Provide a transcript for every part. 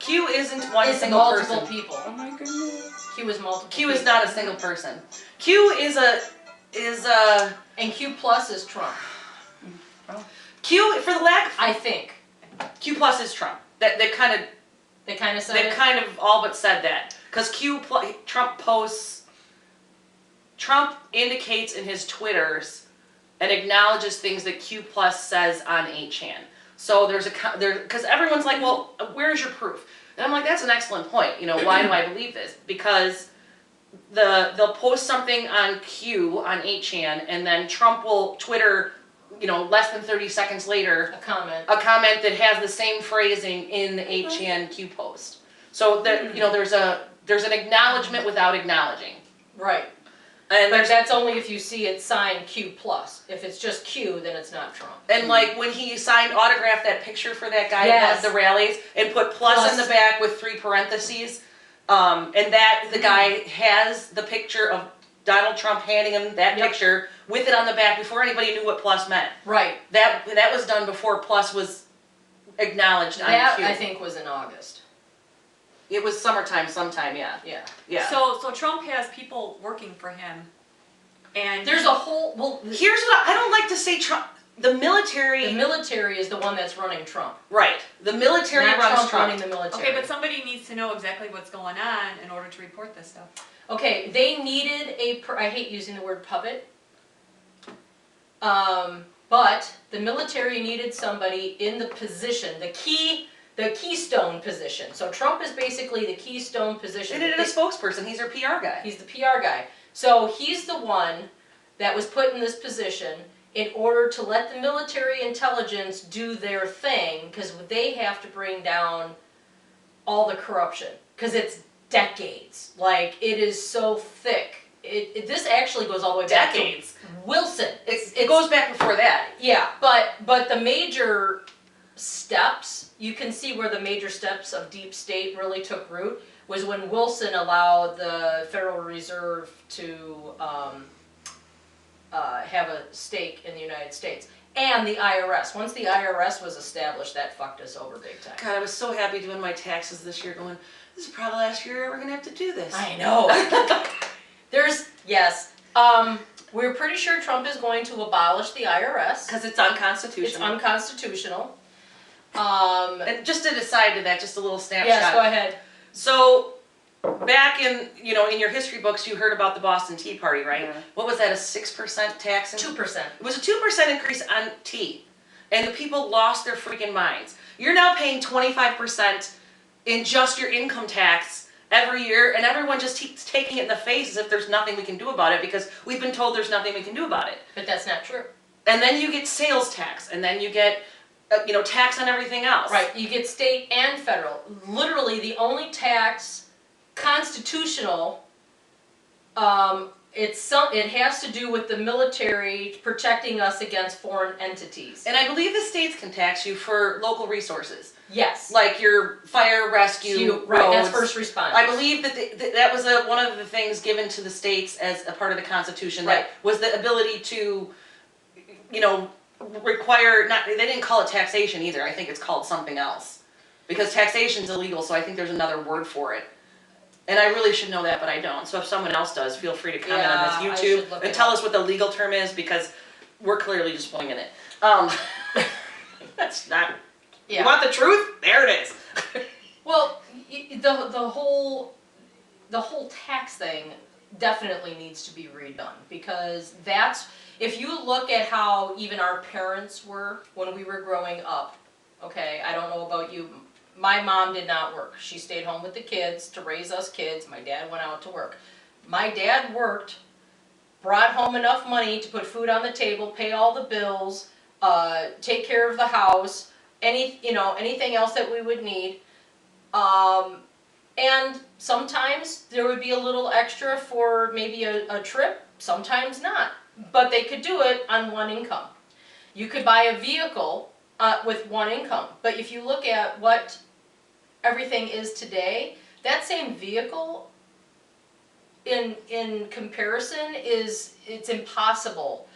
Q isn't one It's single multiple person. people. Oh my goodness. Q is multiple. Q is people. not a single person. Q is a And Q plus is Trump. Q for the lack. I think. Q plus is Trump. They kind of said they it. kind of all but said that because Trump posts. Trump indicates in his Twitters and acknowledges things that Q plus says on 8chan. So because everyone's like, well, where's your proof? And I'm like, that's an excellent point. You know, why do I believe this? Because they'll post something on Q on 8chan, and then Trump will Twitter, you know, less than 30 seconds later, A comment. a comment that has the same phrasing in the 8chan Q post. So that you know, there's an acknowledgement without acknowledging. Right. And But that's only if you see it signed Q plus. If it's just Q, then it's not Trump. And like when he autographed that picture for that guy Yes. at one of the rallies and put plus in the back with 3 parentheses, and that the guy has the picture of Donald Trump handing him that picture with it on the back before anybody knew what plus meant. Right. That was done before plus was acknowledged on That Q. I think was in August. It was summertime sometime, yeah. Yeah. Yeah. So Trump has people working for him, and There's a whole Here's what I don't like to say Trump. The military. The military is the one that's running Trump. Right. The military Not runs Trump running the military. okay, but somebody needs to know exactly what's going on in order to report this stuff. Okay, they needed I hate using the word puppet. But the military needed somebody in the position, the keystone position. So Trump is basically the keystone position. They needed a spokesperson. He's their PR guy. He's the PR guy. So he's the one that was put in this position in order to let the military intelligence do their thing, because they have to bring down all the corruption, because it's decades. Like, it is so thick. This actually goes all the way back Decades. to Wilson. It goes back before that. Yeah, but the major steps, you can see where the major steps of deep state really took root, was when Wilson allowed the Federal Reserve to have a stake in the United States. And the IRS. Once the IRS was established, that fucked us over big time. God, I was so happy doing my taxes this year going, this is probably the last year we're going to have to do this. I know. We're pretty sure Trump is going to abolish the IRS. Because it's unconstitutional. It's unconstitutional. And just to decide to that, just a little snapshot. Yes, go ahead. So, back in your history books, you heard about the Boston Tea Party, right? Yeah. What was that, a 6% tax? 2%. It was a 2% increase on tea. And the people lost their freaking minds. You're now paying 25% in just your income tax every year, and everyone just keeps taking it in the face as if there's nothing we can do about it, because we've been told there's nothing we can do about it. But that's not true. And then you get sales tax, and then you get tax on everything else. Right, you get state and federal. Literally, the only tax constitutional, it has to do with the military protecting us against foreign entities. And I believe the states can tax you for local resources. Yes. Like your fire, rescue, right, roads. that's first responders. I believe that that was one of the things given to the states as a part of the Constitution. Right. That was the ability to, require, they didn't call it taxation either. I think it's called something else. Because taxation's illegal, so I think there's another word for it. And I really should know that, but I don't. So if someone else does, feel free to comment on this YouTube and tell us what the legal term is, because we're clearly just winging it. That's not... Yeah. You want the truth? There it is. Well, the whole tax thing definitely needs to be redone, because if you look at how even our parents were when we were growing up, okay, I don't know about you, my mom did not work. She stayed home with the kids to raise us kids. My dad went out to work. My dad worked, brought home enough money to put food on the table, pay all the bills, take care of the house, anything else that we would need. And sometimes there would be a little extra for maybe a trip, sometimes not. But they could do it on one income. You could buy a vehicle with one income. But if you look at what everything is today, that same vehicle in comparison it's impossible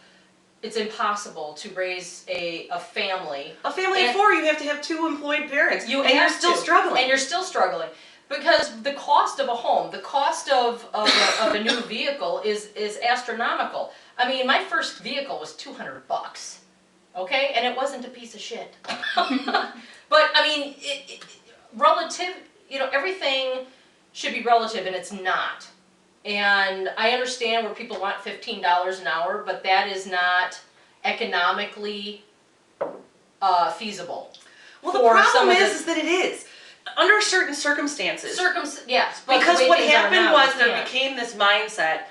it's impossible to raise a family. A family of And- 4, you have to have 2 employed parents. You and you're have still to. struggling. And you're still struggling. Because the cost of a home, the cost of a new vehicle is astronomical. I mean, my first vehicle was $200, okay? And it wasn't a piece of shit. But, I mean, relative, everything should be relative, and it's not. And I understand where people want $15 an hour, but that is not economically feasible. Well, the for some problem of the- is that it is. Under certain circumstances. Yes, but Because the way what things are happened now, was you there can't. became this mindset,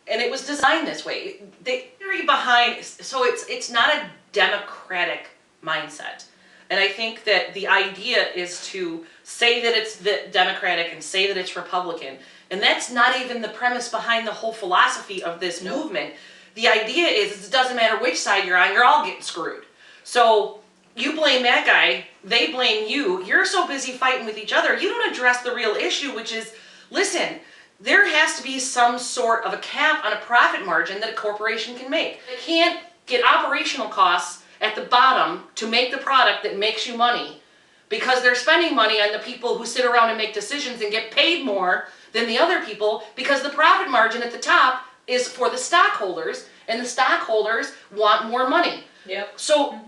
and it was designed this way. They theory behind, so it's not a democratic mindset. And I think that the idea is to say that it's the Democratic and say that it's Republican. And that's not even the premise behind the whole philosophy of this movement. The idea is it doesn't matter which side you're on, you're all getting screwed. So you blame that guy, they blame you. You're so busy fighting with each other, you don't address the real issue, which is, listen, there has to be some sort of a cap on a profit margin that a corporation can make. They can't get operational costs at the bottom to make the product that makes you money because they're spending money on the people who sit around and make decisions and get paid more than the other people because the profit margin at the top is for the stockholders and the stockholders want more money. Yep. So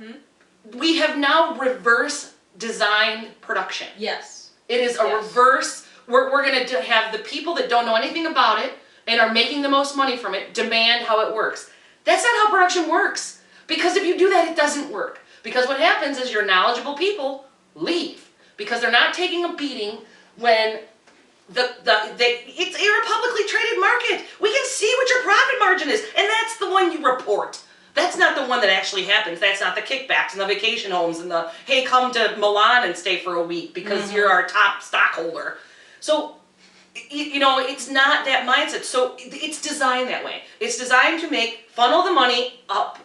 we have now reverse designed production. Yes. It is a Yes. reverse, we're going to have the people that don't know anything about it and are making the most money from it demand how it works. That's not how production works. Because if you do that, it doesn't work. Because what happens is your knowledgeable people leave. Because they're not taking a beating when it's a publicly traded market. We can see what your profit margin is. And that's the one you report. That's not the one that actually happens. That's not the kickbacks and the vacation homes and the, hey, come to Milan and stay for a week because you're our top stockholder. So, it's not that mindset. So it's designed that way. It's designed to funnel the money up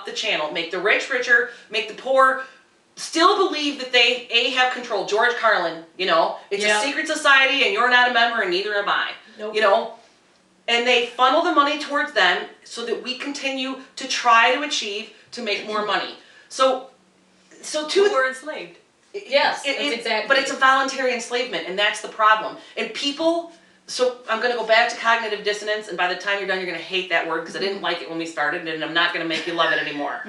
the channel, make the rich richer, make the poor still believe that they, have control. George Carlin, it's a secret society and you're not a member and neither am I. Nope. And they funnel the money towards them so that we continue to try to achieve to make more money. So We're enslaved. Yes, that's exactly. But it's a voluntary enslavement, and that's the problem. And people, so I'm going to go back to cognitive dissonance, and by the time you're done, you're going to hate that word because I didn't like it when we started, and I'm not going to make you love it anymore.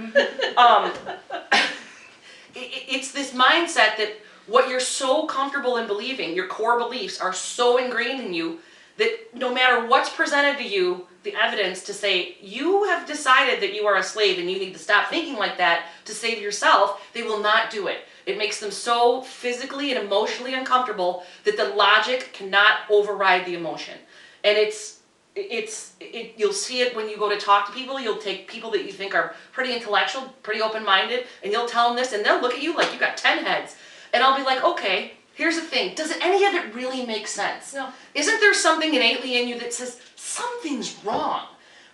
It's this mindset that what you're so comfortable in believing, your core beliefs are so ingrained in you that no matter what's presented to you, the evidence to say you have decided that you are a slave and you need to stop thinking like that to save yourself, they will not do it. It makes them so physically and emotionally uncomfortable that the logic cannot override the emotion. And you'll see it when you go to talk to people. You'll take people that you think are pretty intellectual, pretty open-minded, and you'll tell them this, and they'll look at you like you got 10 heads. And I'll be like, okay, here's the thing. Does any of it really make sense? No. Isn't there something innately in you that says, something's wrong?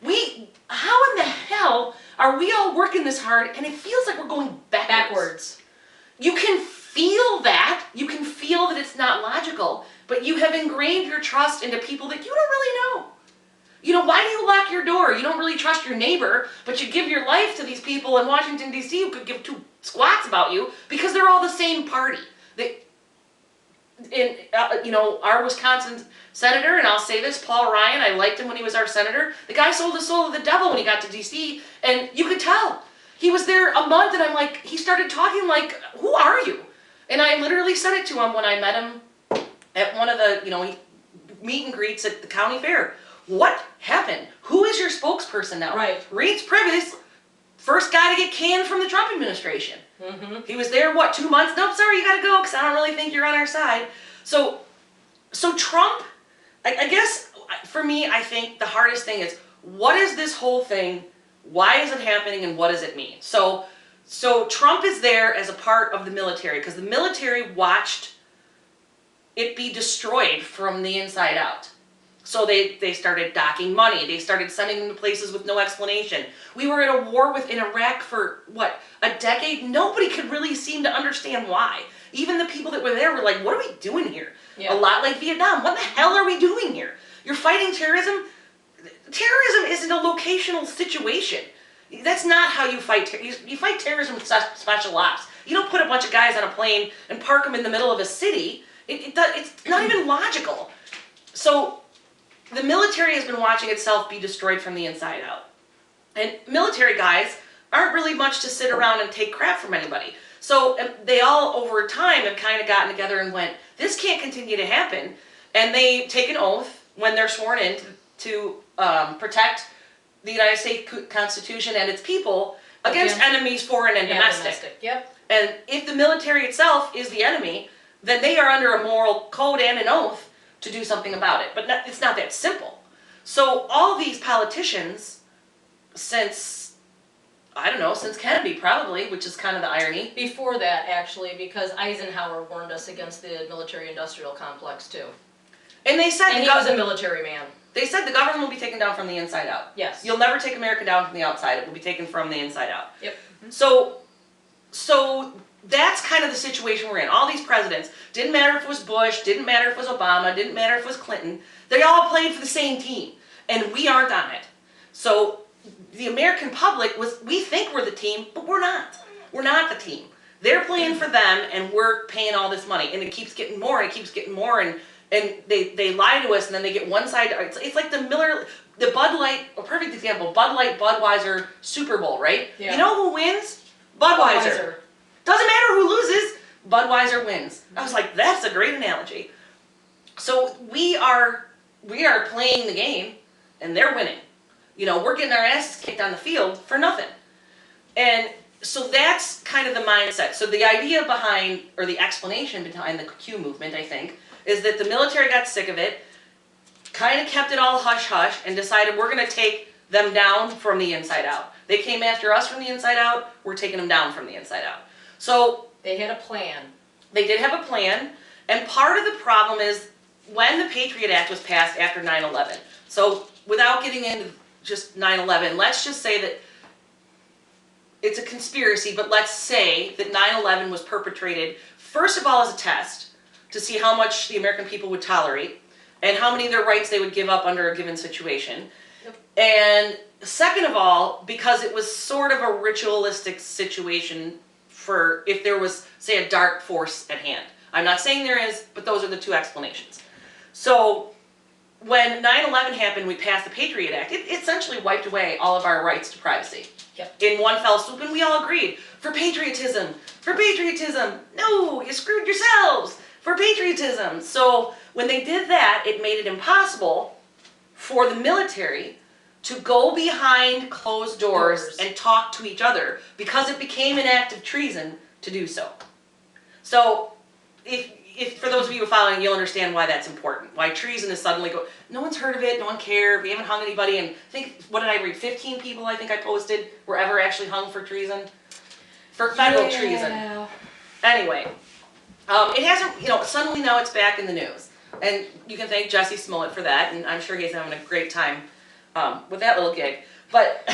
How in the hell are we all working this hard and it feels like we're going backwards? You can feel that. You can feel that it's not logical, but you have ingrained your trust into people that you don't really know. Why do you lock your door? You don't really trust your neighbor, but you give your life to these people in Washington, D.C. who could give 2 squats about you because they're all the same party. Our Wisconsin senator, and I'll say this, Paul Ryan, I liked him when he was our senator. The guy sold the soul of the devil when he got to D.C., and you could tell. He was there a month, and I'm like, he started talking like, who are you? And I literally said it to him when I met him at one of the, meet and greets at the county fair. What happened? Who is your spokesperson now? Right. Reed's Priebus, first guy to get canned from the Trump administration. Mm-hmm. He was there, 2 months? Nope, sorry, you gotta go, because I don't really think you're on our side. So Trump, I guess, for me, I think the hardest thing is, what is this whole thing? Why is it happening, and what does it mean? So Trump is there as a part of the military, because the military watched it be destroyed from the inside out. So they started docking money. They started sending them to places with no explanation. We were in a war in Iraq for, a decade? Nobody could really seem to understand why. Even the people that were there were like, what are we doing here? Yeah. A lot like Vietnam. What the hell are we doing here? You're fighting terrorism? Terrorism isn't a locational situation. That's not how you fight. You fight terrorism with special ops. You don't put a bunch of guys on a plane and park them in the middle of a city. It's not even logical. So the military has been watching itself be destroyed from the inside out. And military guys aren't really much to sit around and take crap from anybody. So they all, over time, have kind of gotten together and went, this can't continue to happen. And they take an oath when they're sworn in to protect the United States Constitution and its people against enemies, foreign and domestic. Yep. And if the military itself is the enemy, then they are under a moral code and an oath to do something about it. But it's not that simple. So all these politicians, since Kennedy probably, which is kind of the irony. Before that, actually, because Eisenhower warned us against the military-industrial complex, too. And they said And he was a military man. They said the government will be taken down from the inside out. Yes. You'll never take America down from the outside. It will be taken from the inside out. Yep. So that's kind of the situation we're in. All these presidents, didn't matter if it was Bush, didn't matter if it was Obama, didn't matter if it was Clinton, they all played for the same team. And we aren't on it. So the American public we think we're the team, but we're not. We're not the team. They're playing for them and we're paying all this money. And it keeps getting more and it keeps getting more, and they lie to us, and then they get one side. It's like the Bud Light, a perfect example, Bud Light, Budweiser Super Bowl, right? Yeah. You know who wins? Budweiser. Doesn't matter who loses, Budweiser wins. I was like, that's a great analogy. So we are playing the game, and they're winning. You know, we're getting our asses kicked on the field for nothing. And so that's kind of the mindset. So the idea behind, or the explanation behind the Q movement, I think, is that the military got sick of it, kind of kept it all hush-hush, and decided we're going to take them down from the inside out. They came after us from the inside out, we're taking them down from the inside out. So They had a plan. they did have a plan, and part of the problem is when the Patriot Act was passed after 9/11. So without getting into just 9/11, let's just say that it's a conspiracy, but let's say that 9/11 was perpetrated, first of all, as a test to see how much the American people would tolerate and how many of their rights they would give up under a given situation. Yep. And second of all, because it was sort of a ritualistic situation for if there was, say, a dark force at hand. I'm not saying there is, but those are the two explanations. So when 9/11 happened, we passed the Patriot Act. It essentially wiped away all of our rights to privacy. Yep. In one fell swoop, and we all agreed, for patriotism, no, you screwed yourselves, for patriotism. So when they did that, it made it impossible for the military to go behind closed doors and talk to each other, because it became an act of treason to do so. So if for those of you who are following, you'll understand why that's important. Why treason is suddenly no one's heard of it, no one cared, we haven't hung anybody, and I think, what did I read, 15 people I think I posted were ever actually hung for treason? For federal treason. Anyway, it hasn't, suddenly now it's back in the news. And you can thank Jesse Smollett for that, and I'm sure he's having a great time with that little gig. But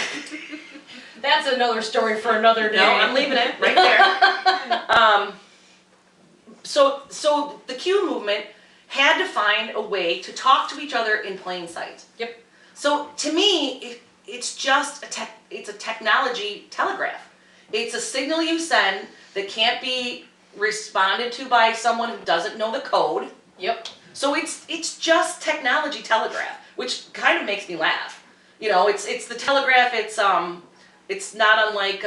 That's another story for another day. no, I'm leaving it right there. So the Q movement had to find a way to talk to each other in plain sight. Yep. So to me, it's just it's a technology telegraph. It's a signal you send that can't be responded to by someone who doesn't know the code. Yep. So it's just technology telegraph, which kind of makes me laugh. It's the telegraph. It's not unlike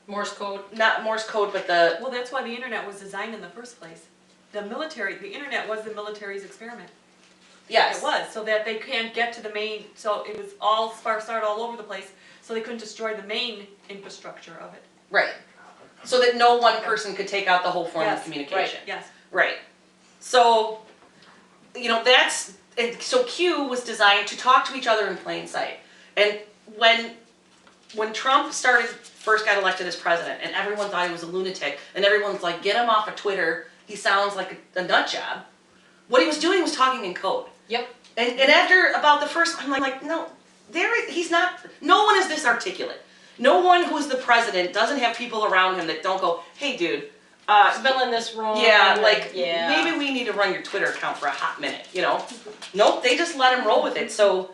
Morse code. not Morse code, but the Well, that's why the internet was designed in the first place. The internet was the military's experiment. yes. It was, so that they can't get to the main, so it was all sparse out all over the place, so they couldn't destroy the main infrastructure of it. Right. So that no one person could take out the whole form of Yes, communication. Yes. Right. So, so Q was designed to talk to each other in plain sight. And when Trump first got elected as president, and everyone thought he was a lunatic, and everyone's like, get him off of Twitter, he sounds like a nut job. What he was doing was talking in code. Yep. And after about the first, I'm like, no, he's not, no one is this articulate. No one who's the president doesn't have people around him that don't go, hey dude, Spelling this wrong. yeah, Yeah. maybe we need to run your Twitter account for a hot minute, Nope, they just let him roll with it. So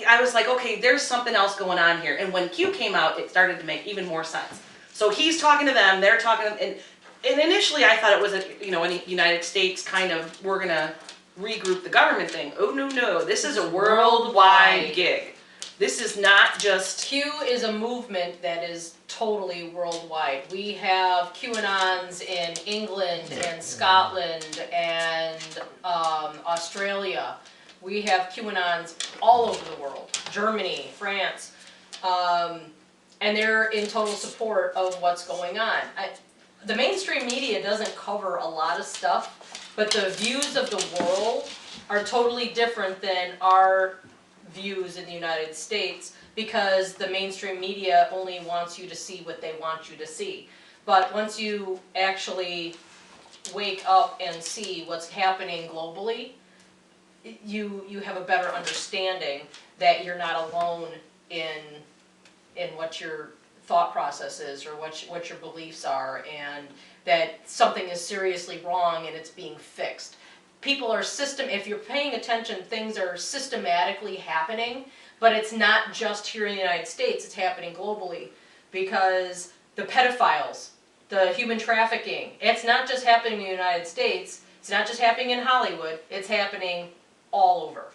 I was like, okay, there's something else going on here. And when Q came out, it started to make even more sense. So he's talking to them, they're talking to, and initially I thought it was a United States kind of, we're gonna regroup the government thing. Oh no, this is a worldwide gig. This is not just. Q is a movement that is totally worldwide. We have QAnons in England and Scotland and Australia. We have QAnons all over the world, Germany, France, and they're in total support of what's going on. The mainstream media doesn't cover a lot of stuff, but the views of the world are totally different than our views in the United States, because the mainstream media only wants you to see what they want you to see. But once you actually wake up and see what's happening globally, you have a better understanding that you're not alone in what your thought process is or what your beliefs are, and that something is seriously wrong and it's being fixed. People are if you're paying attention, things are systematically happening, but it's not just here in the United States, it's happening globally, because the pedophiles, the human trafficking, it's not just happening in the United States, it's not just happening in Hollywood, it's happening all over.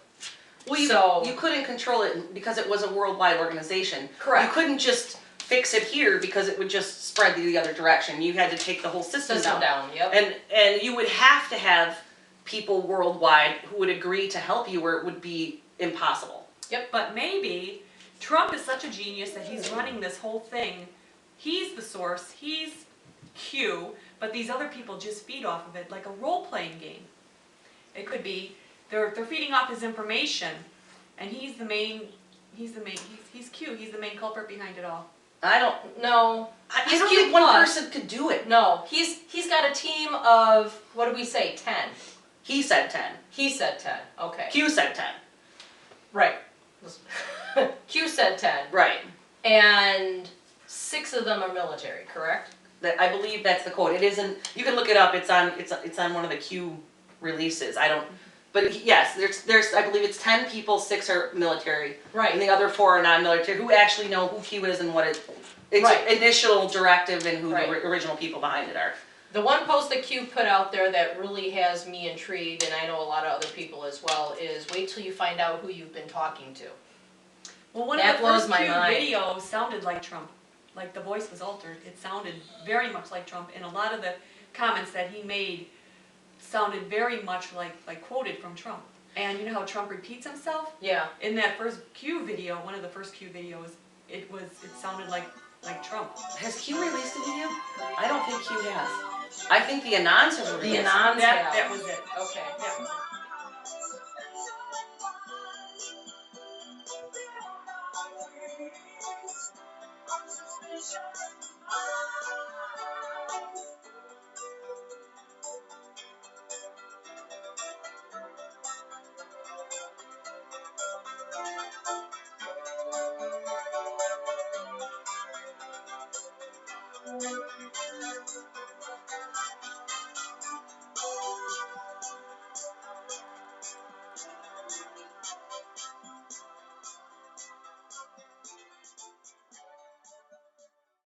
Well, you couldn't control it because it was a worldwide organization. Correct. You couldn't just fix it here because it would just spread the other direction. You had to take the whole system down. Yep. And you would have to have people worldwide who would agree to help you, or it would be impossible. But maybe Trump is such a genius that he's running this whole thing. He's the source, he's Q, but these other people just feed off of it like a role-playing game. It could be they're feeding off his information, and he's Q, he's the main culprit behind it all. I don't No. I He's don't Q think one plus. person could do it. No, he's got a team of, what did we say, 10? He said 10. He said 10, okay. Q said 10. Right. Q said 10, Right. and 6 of them are military, correct? I believe that's the quote. It isn't. You can look it up. It's on one of the Q releases. I don't. But yes, there's. I believe it's 10 people. 6 are military. Right. And the other 4 are non-military, who actually know who Q is and what it's Right. initial directive and who Right. the original people behind it are. The one post that Q put out there that really has me intrigued, and I know a lot of other people as well, is wait till you find out who you've been talking to. Well, one That of the blows first my Q mind. videos sounded like Trump. Like the voice was altered. It sounded very much like Trump, and a lot of the comments that he made sounded very much like quoted from Trump. And you know how Trump repeats himself? Yeah. In that first Q video, one of the first Q videos, it sounded like Trump. Has Q released a video? I don't think Q has. I think the Anons have The released. Anons have. That was it. Okay. That was it.